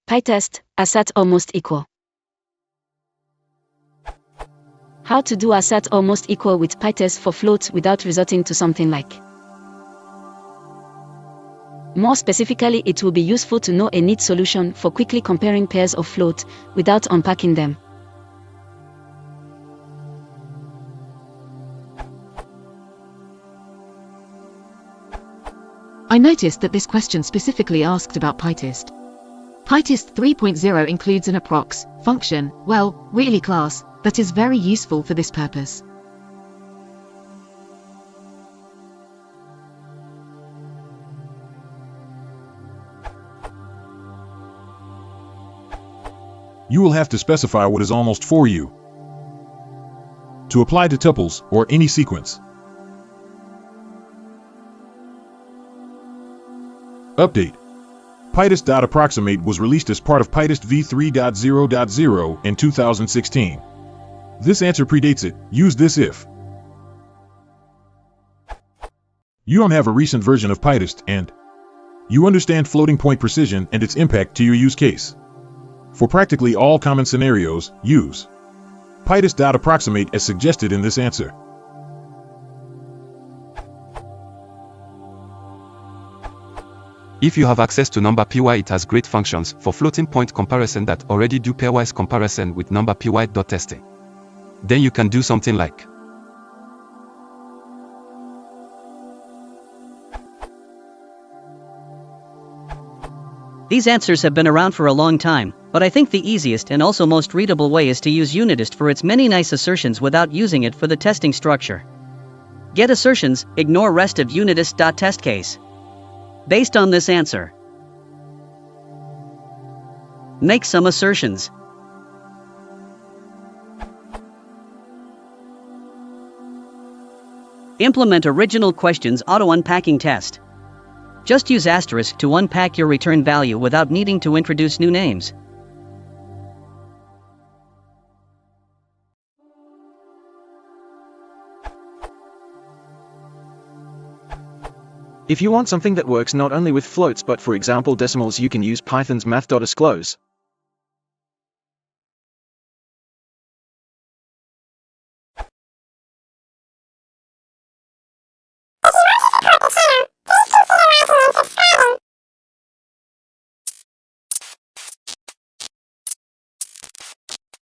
Pytest, Assert almost equal. How to do Assert almost equal with Pytest for floats without resorting to something like. More specifically, it will be useful to know a neat solution for quickly comparing pairs of float without unpacking them. I noticed that this question specifically asked about Pytest. Pytest 3.0 includes an approx function, well, really class, that is very useful for this purpose. You will have to specify what is almost for you to apply to tuples or any sequence. Update. Pytest.approximate was released as part of Pytest v3.0.0 in 2016. This answer predates it. Use this if you don't have a recent version of Pytest and you understand floating point precision and its impact to your use case. For practically all common scenarios, use Pytest.approximate as suggested in this answer. If you have access to number.py, it has great functions for floating point comparison that already do pairwise comparison with number.py.test. Then you can do something like These answers have been around for a long time, but I think the easiest and also most readable way is to use Unitest for its many nice assertions without using it for the testing structure. Get assertions, ignore rest of Unitest.test case. Based on this answer, make some assertions. Implement original questions auto-unpacking test. Just use asterisk to unpack your return value without needing to introduce new names. If you want something that works not only with floats but for example decimals, you can use Python's math.disclose.